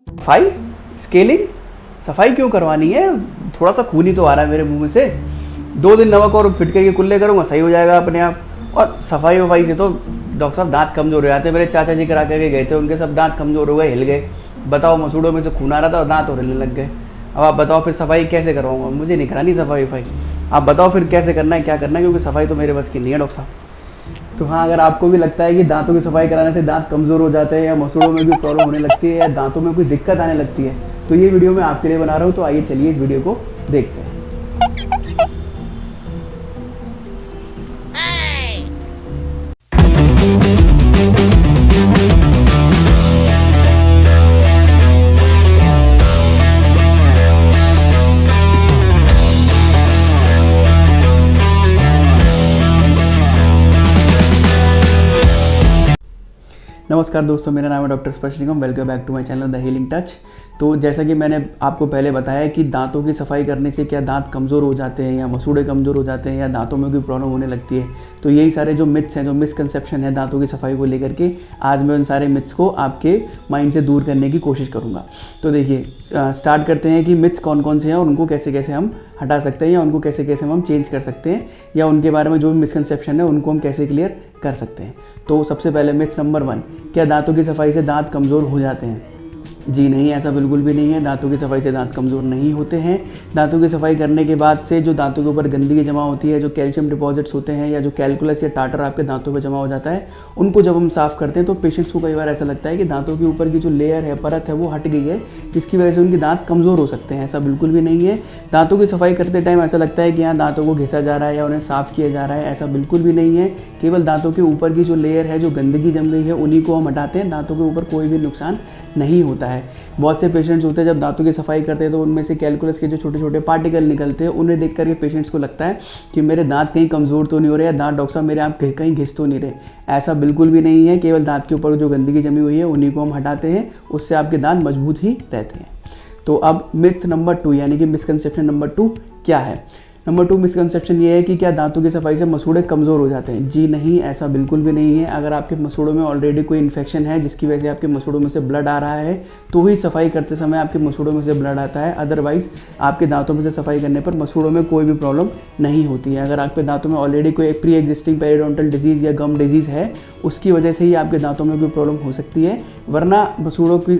सफाई, स्केलिंग, सफाई क्यों करवानी है? थोड़ा सा खून ही तो आ रहा है मेरे मुंह में से। 2 दिन नमक और फिटकर के कुल्ले करूँगा, सही हो जाएगा अपने आप। और सफाई वफाई से तो डॉक्टर साहब दांत कमज़ोर हो जाते हैं। मेरे चाचा जी करा के गए थे, उनके सब दांत कमज़ोर हो गए, हिल गए। बताओ, मसूड़ों में से खून आ रहा था और दांत और हिलने लग गए। अब आप बताओ फिर सफाई कैसे करवाऊँगा? मुझे नहीं करानी सफाई वफाई। आप बताओ फिर कैसे करना है, क्या करना है, क्योंकि सफाई तो मेरे बस की नहीं है डॉक्टर साहब। तो हाँ, अगर आपको भी लगता है कि दांतों की सफाई कराने से दांत कमज़ोर हो जाते हैं, या मसूड़ों में भी प्रॉब्लम होने लगती है, या दांतों में कोई दिक्कत आने लगती है, तो ये वीडियो मैं आपके लिए बना रहा हूँ। तो आइए चलिए इस वीडियो को देखते हैं। नमस्कार दोस्तों, मेरा नाम है doctor Sparsh Nigam. Welcome back to my channel the healing touch. तो जैसा कि मैंने आपको पहले बताया कि दांतों की सफाई करने से क्या दांत कमज़ोर हो जाते हैं, या मसूड़े कमज़ोर हो जाते हैं, या दांतों में कोई प्रॉब्लम होने लगती है, तो यही सारे जो मिथ्स हैं, जो मिसकंसेप्शन है दांतों की सफाई को लेकर के, आज मैं उन सारे मिथ्स को आपके माइंड से दूर करने की कोशिश करूँगा। तो देखिए, स्टार्ट करते हैं कि मिथ्स कौन कौन से हैं और उनको कैसे कैसे हम हटा सकते हैं, या उनको कैसे कैसे हम चेंज कर सकते हैं, या उनके बारे में जो भी मिसकंसेप्शन है उनको हम कैसे क्लियर कर सकते हैं। तो सबसे पहले मिथ नंबर 1, क्या दांतों की सफाई से दांत कमज़ोर हो जाते हैं? जी नहीं, ऐसा बिल्कुल भी नहीं है। दांतों की सफाई से दांत कमज़ोर नहीं होते हैं। दांतों की सफाई करने के बाद से जो दांतों के ऊपर गंदगी जमा होती है, जो कैल्शियम डिपॉजिट्स होते हैं, या जो कैलकुलस या टाटर आपके दांतों पे जमा हो जाता है, उनको जब हम साफ़ करते हैं तो पेशेंट्स को कई बार ऐसा लगता है कि दांतों के ऊपर की जो लेयर है, परत है, वो हट गई है, जिसकी वजह से उनके दांत कमज़ोर हो सकते हैं। ऐसा बिल्कुल भी नहीं है। दांतों की सफाई करते टाइम ऐसा लगता है कि यहाँ दांतों को घिसा जा रहा है या उन्हें साफ़ किया जा रहा है। ऐसा बिल्कुल भी नहीं है। केवल दांतों के ऊपर की जो लेयर है, जो गंदगी जम गई है, उन्हीं को हम हटाते हैं। दांतों के ऊपर कोई भी नुकसान नहीं होता है। बहुत से पेशेंट्स होते हैं जब दांतों की सफाई करते हैं तो उनमें से कैलकुलस के जो छोटे छोटे पार्टिकल निकलते हैं, उन्हें देख करके पेशेंट्स को लगता है कि मेरे दांत कहीं कमज़ोर तो नहीं हो रहे, या दांत डॉक्टर साहब मेरे आप कहीं घिस तो नहीं रहे। ऐसा बिल्कुल भी नहीं है। केवल दांत के ऊपर जो गंदगी जमी हुई है उन्हीं को हम हटाते हैं, उससे आपके दांत मजबूत ही रहते हैं। तो अब मिथ नंबर 2 यानी कि मिसकंसेप्शन नंबर 2 क्या है? नंबर 2 मिसकंसेप्शन ये है कि क्या दांतों की सफाई से मसूड़े कमज़ोर हो जाते हैं? जी नहीं, ऐसा बिल्कुल भी नहीं है। अगर आपके मसूड़ों में ऑलरेडी कोई इन्फेक्शन है जिसकी वजह से आपके मसूड़ों में से ब्लड आ रहा है, तो ही सफाई करते समय आपके मसूड़ों में से ब्लड आता है। अदरवाइज़ आपके दांतों में से सफाई करने पर मसूड़ों में कोई भी प्रॉब्लम नहीं होती है। अगर आपके दांतों में ऑलरेडी कोई प्री एग्जिस्टिंग पेरिडोंटल डिजीज़ या गम डिजीज़ है, उसकी वजह से ही आपके दांतों में कोई प्रॉब्लम हो सकती है। वरना मसूड़ों की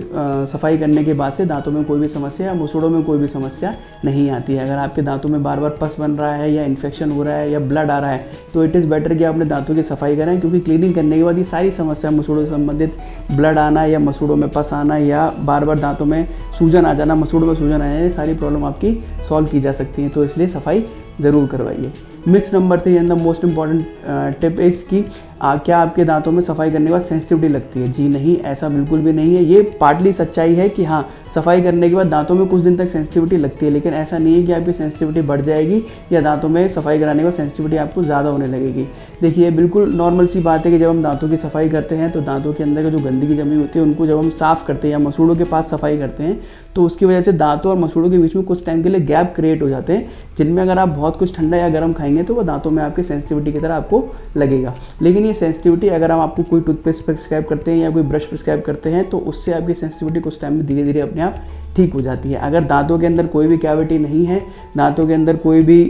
सफाई करने के बाद से दांतों में कोई भी समस्या या मसूड़ों में कोई भी समस्या नहीं आती है। अगर आपके दांतों में बार बार पस बन रहा है, या इन्फेक्शन हो रहा है, या ब्लड आ रहा है, तो इट इज़ बेटर कि आप अपने दांतों की सफाई करें, क्योंकि क्लीनिंग करने के बाद ये सारी समस्या, मसूड़ों से संबंधित ब्लड आना, या मसूड़ों में पस आना, या बार बार दांतों में सूजन आ जाना, मसूड़ों में सूजन आ जाना, ये सारी प्रॉब्लम आपकी सॉल्व की जा सकती है। तो इसलिए सफाई ज़रूर करवाइए। Myth number 3 and the most important tip is कि क्या आपके दांतों में सफाई करने के बाद सेंसिटिविटी लगती है? जी नहीं, ऐसा बिल्कुल भी नहीं है। ये पार्टली सच्चाई है कि हाँ, सफाई करने के बाद दांतों में कुछ दिन तक सेंसिटिविटी लगती है, लेकिन ऐसा नहीं है कि आपकी सेंसिटिविटी बढ़ जाएगी या दांतों में सफाई कराने के बाद सेंसिटिविटी आपको ज़्यादा होने लगेगी। देखिए, बिल्कुल नॉर्मल सी बात है कि जब हम दांतों की सफाई करते हैं तो दांतों के अंदर जो गंदगी जमी होती है उनको जब हम साफ़ करते हैं या मसूड़ों के पास सफाई करते हैं, तो उसकी वजह से दांतों और मसूड़ों के बीच में कुछ टाइम के लिए गैप क्रिएट हो जाते हैं, जिनमें अगर आप बहुत कुछ ठंडा या गर्म खाएंगे तो वो दांतों में आपके सेंसिटिविटी की तरह आपको लगेगा। लेकिन ये सेंसिटिविटी, अगर हम आपको कोई टूथपेस्ट प्रिस्क्राइब करते हैं या कोई ब्रश प्रिस्क्राइब करते हैं, तो उससे आपकी सेंसिटिविटी कुछ टाइम में धीरे धीरे अपने आप ठीक हो जाती है। अगर दांतों के अंदर कोई भी कैविटी नहीं है, दांतों के अंदर कोई भी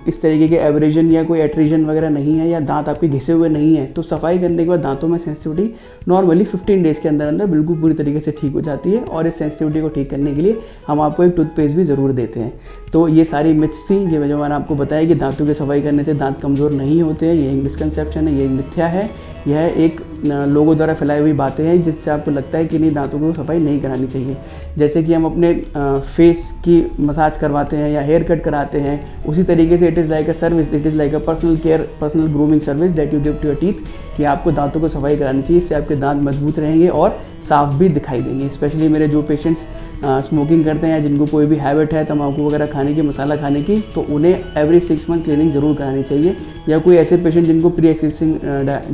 इस तरीके के एब्रेजन या कोई एट्रीजन वगैरह नहीं है, या दांत आपके घिसे हुए नहीं है, तो सफाई करने के बाद दांतों में सेंसिटिविटी नॉर्मली 15 डेज़ के अंदर अंदर बिल्कुल पूरी तरीके से ठीक हो जाती है। और इस सेंसिटिविटी को ठीक करने के लिए हम आपको एक टूथपेस्ट भी ज़रूर देते हैं। तो ये सारी मिथ्स थी, ये जो मैंने आपको बताया कि दांतों की सफाई करने से दांत कमज़ोर नहीं होते हैं, ये एक मिसकंसेप्शन है, ये एक मिथ्या है। यह एक लोगों द्वारा फैलाई हुई बातें हैं जिससे आपको लगता है कि नहीं, दांतों की सफाई नहीं करानी चाहिए। जैसे कि हम अपने फेस की मसाज करवाते हैं या हेयर कट कराते हैं, उसी तरीके से it is like a service, it is like a personal care, personal grooming service that you give to your teeth, कि आपको दांतों को सफाई करानी चाहिए। इससे आपके दांत मजबूत रहेंगे और साफ भी दिखाई देंगे। स्पेशली मेरे जो पेशेंट्स स्मोकिंग करते हैं या जिनको कोई भी हैबिट है तंबाकू वगैरह खाने की, मसाला खाने की, तो उन्हें एवरी 6 मंथ क्लीनिंग ज़रूर करानी चाहिए। या कोई ऐसे पेशेंट जिनको प्री एक्सिस्टिंग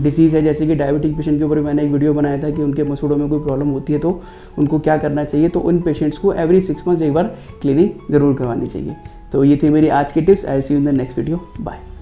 डिसीज़ है, जैसे कि डायबिटिक पेशेंट के ऊपर मैंने एक वीडियो बनाया था कि उनके मसूड़ों में कोई प्रॉब्लम होती है तो उनको क्या करना चाहिए, तो उन पेशेंट्स को एवरी 6 मंथ एक बार क्लीनिंग ज़रूर करवानी चाहिए। तो ये थी मेरी आज की tips. I will see you in the next video. Bye.